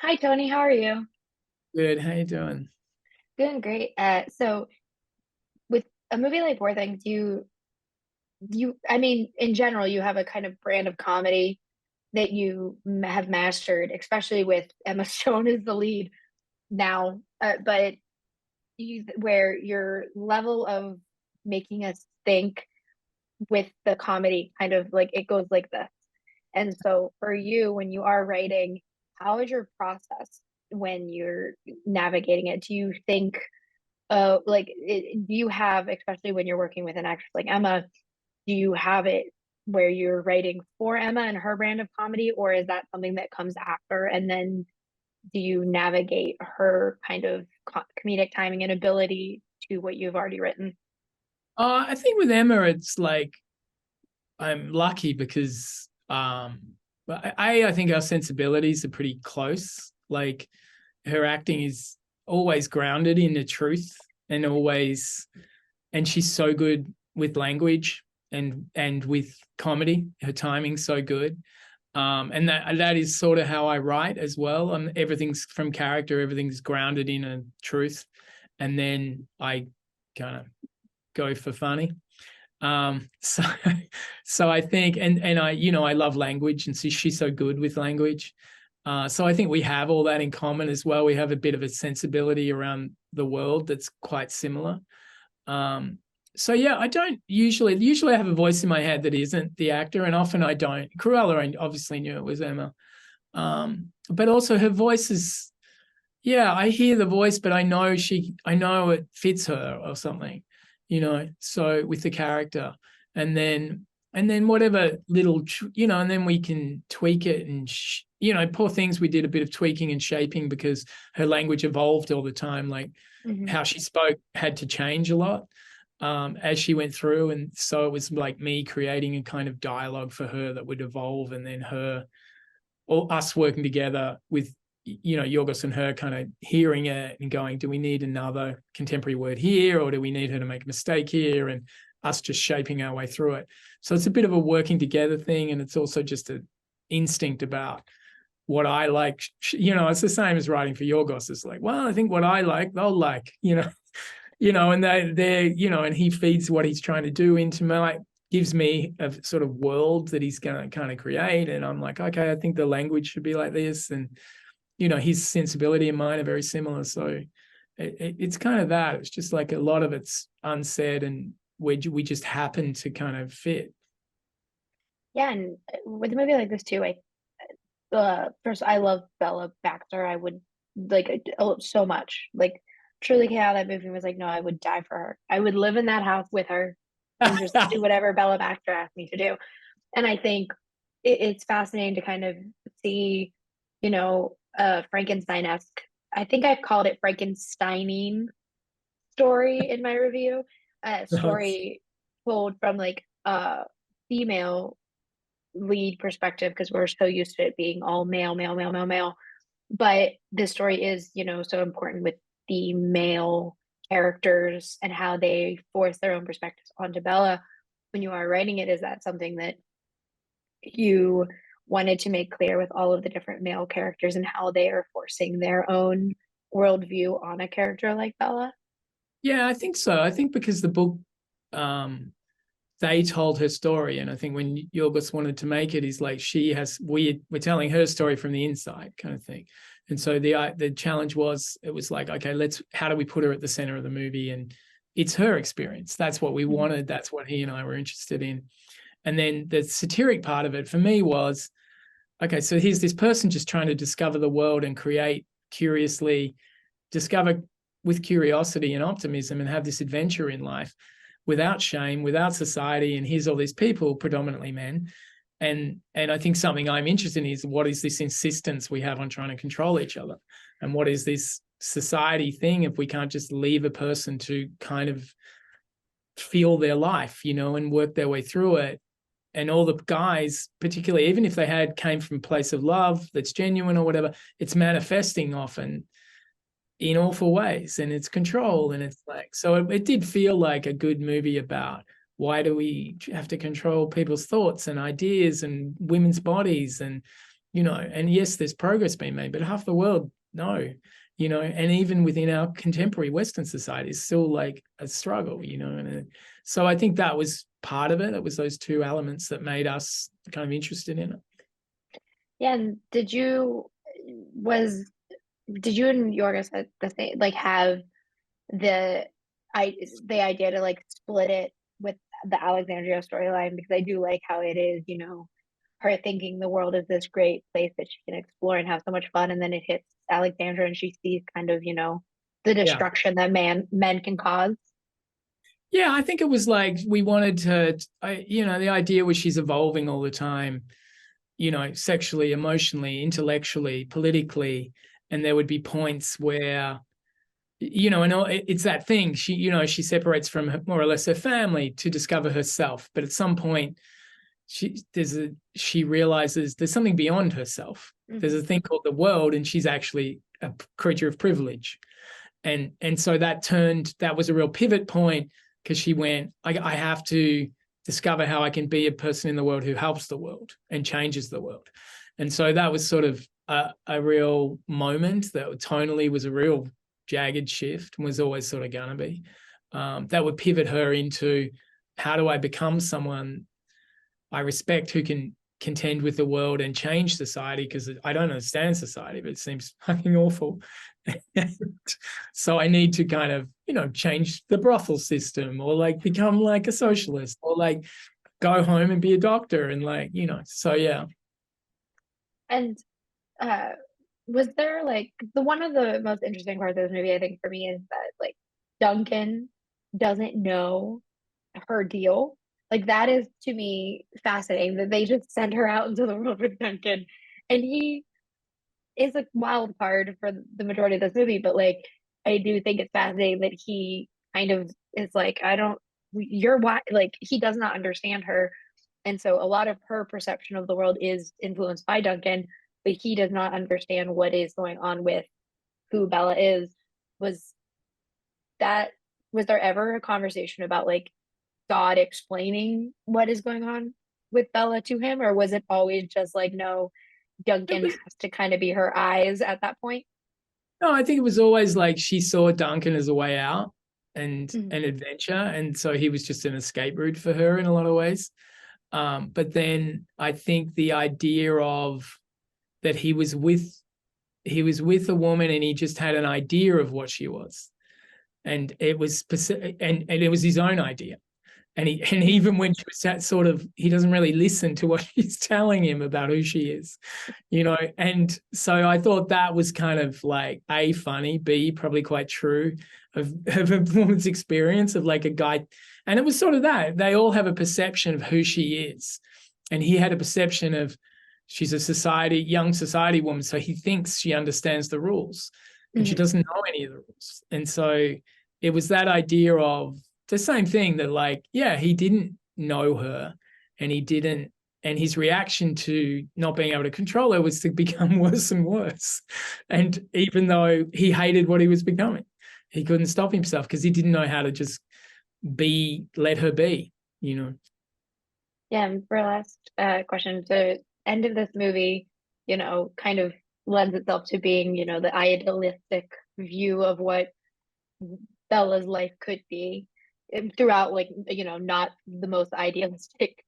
Hi, Tony. How are you? Good. How you doing? Doing great. So with a movie like Poor Things, I mean, in general, you have a kind of brand of comedy that have mastered, especially with Emma Stone as the lead now. But where your level of making us think with the comedy kind of like it goes like this. And so for you, when you are writing, how is your process when you're navigating it? Do you think do you have, especially when you're working with an actress like Emma, do you have it where you're writing for Emma and her brand of comedy, or is that something that comes after? And then do you navigate her kind of comedic timing and ability to what you've already written? I think with Emma, it's like I'm lucky because but I think our sensibilities are pretty close. Like her acting is always grounded in the truth and always, and she's so good with language and with comedy. Her timing's so good. And that is sort of how I write as well. Everything's from character, everything's grounded in a truth, and then I kind of go for funny. So so I think and I I love language, and so she's so good with language. So I think we have all that in common as well. We have a bit of a sensibility around the world that's quite similar. Um, so yeah, I don't usually I have a voice in my head that isn't the actor, and often I don't. Cruella, I obviously knew it was Emma, but also her voice is, yeah, I hear the voice, but I know it fits her or something, so with the character. And then, whatever little, and then we can tweak it and, Poor Things, we did a bit of tweaking and shaping because her language evolved all the time. Like Hmm. how she spoke had to change a lot as she went through. And so it was like me creating a kind of dialogue for her that would evolve, and then her or us working together with Yorgos and her kind of hearing it and going, do we need another contemporary word here, or do we need her to make a mistake here, and us just shaping our way through it. So it's a bit of a working together thing, and it's also just an instinct about what I like. It's the same as writing for Yorgos. It's like, well, I think what I like they'll like, and they're and he feeds what he's trying to do into my, gives me a sort of world that he's going to kind of create, and I'm like, okay, I think the language should be like this, and his sensibility and mine are very similar. So it's kind of that. It's just like a lot of it's unsaid, and we just happen to kind of fit. Yeah, and with a movie like this too, first I love Bella Baxter. I would so much. Like truly how that movie was like, no, I would die for her. I would live in that house with her and just do whatever Bella Baxter asked me to do. And I think it's fascinating to kind of see, Frankenstein-esque. I think I've called it Frankensteining story in my review. A story told from like a female lead perspective because we're so used to it being all male, male, male, male, male. But this story is, so important with the male characters and how they force their own perspectives onto Bella. When you are writing it, is that something that you wanted to make clear with all of the different male characters and how they are forcing their own worldview on a character like Bella? Yeah, I think so. I think because the book, um, they told her story, and I think when Yorgos wanted to make it, he's like, we're telling her story from the inside, kind of thing. And so the challenge was, it was like, okay, how do we put her at the center of the movie, and it's her experience. That's what we Mm-hmm. wanted. That's what he and I were interested in. And then the satiric part of it for me was, okay, so here's this person just trying to discover the world and create curiously, discover with curiosity and optimism, and have this adventure in life without shame, without society. And here's all these people, predominantly men. And I think something I'm interested in is, what is this insistence we have on trying to control each other? And what is this society thing if we can't just leave a person to kind of feel their life, and work their way through it? And all the guys, particularly, even if they came from a place of love that's genuine or whatever, it's manifesting often in awful ways, and it's control, and it's like, so it did feel like a good movie about, why do we have to control people's thoughts and ideas and women's bodies, and and yes, there's progress being made, but half the world, no, and even within our contemporary Western society, it's still like a struggle, and so I think that was part of it. It was those two elements that made us kind of interested in it. Yeah, and was did you and Yorgos at the same like have the the idea to like split it with the Alexandria storyline, because I do like how it is, her thinking the world is this great place that she can explore and have so much fun, and then it hits Alexandria and she sees kind of, the Yeah. destruction that men can cause. Yeah, I think it was like we wanted to, the idea was she's evolving all the time, sexually, emotionally, intellectually, politically. And there would be points where, it's that thing. She separates from more or less her family to discover herself. But at some point, she realizes there's something beyond herself. Mm-hmm. There's a thing called the world, and she's actually a creature of privilege. And so that was a real pivot point, because she went, I have to discover how I can be a person in the world who helps the world and changes the world. And so that was sort of a real moment that tonally was a real jagged shift, and was always sort of going to be. That would pivot her into, how do I become someone I respect who can contend with the world and change society, because I don't understand society, but it seems fucking awful. So I need to kind of, change the brothel system, or like become like a socialist, or like go home and be a doctor, and like, so yeah. And was there like one of the most interesting parts of this movie, I think, for me, is that like Duncan doesn't know her deal. Like that is to me fascinating, that they just send her out into the world with Duncan, and he is a wild card for the majority of this movie. But like, I do think it's fascinating that he kind of is like, I don't, you're why, like he does not understand her, and so a lot of her perception of the world is influenced by Duncan, but he does not understand what is going on with who Bella is. Was that was there ever a conversation about like God explaining what is going on with Bella to him, or was it always just like, no, Duncan has to kind of be her eyes at that point? No, I think it was always like she saw Duncan as a way out and Mm-hmm. an adventure, and so he was just an escape route for her in a lot of ways. But then I think the idea of that he was with a woman, and he just had an idea of what she was, and it was specific, and it was his own idea. And even when she was that sort of, he doesn't really listen to what she's telling him about who she is, And so I thought that was kind of like A, funny, B, probably quite true of a woman's experience of like a guy. And it was sort of that they all have a perception of who she is, and he had a perception of she's a young society woman, so he thinks she understands the rules, and she doesn't know any of the rules. And so it was that idea of the same thing, that like, yeah, he didn't know her, and his reaction to not being able to control her was to become worse and worse. And even though he hated what he was becoming, he couldn't stop himself, because he didn't know how to just let her be. Yeah, and for last question, the end of this movie, kind of lends itself to being, the idealistic view of what Bella's life could be, throughout, like, not the most idealistic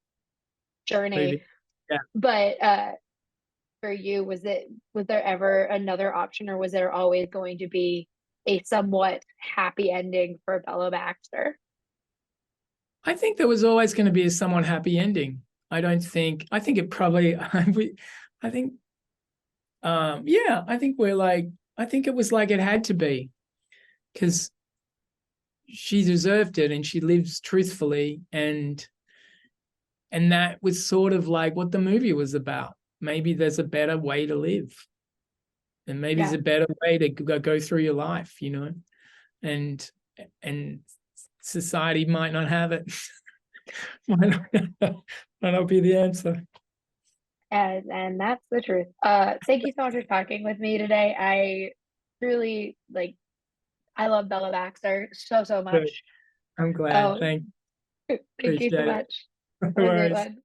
journey. Maybe. Yeah. But for you, was there ever another option, or was there always going to be a somewhat happy ending for Bella Baxter? I think there was always going to be a somewhat happy ending. I think it probably, I think, yeah, I think it was like it had to be, because she deserved it, and she lives truthfully, and that was sort of like what the movie was about. Maybe there's a better way to live, and maybe there's Yeah. a better way to go through your life, and society might not have it. might not be the answer. And that's the truth. Thank you so much for talking with me today. I truly like, I love Bella Baxter so Good. much. I'm glad. Oh, Thank thank you so Appreciate it. much. No Have a great worries. one.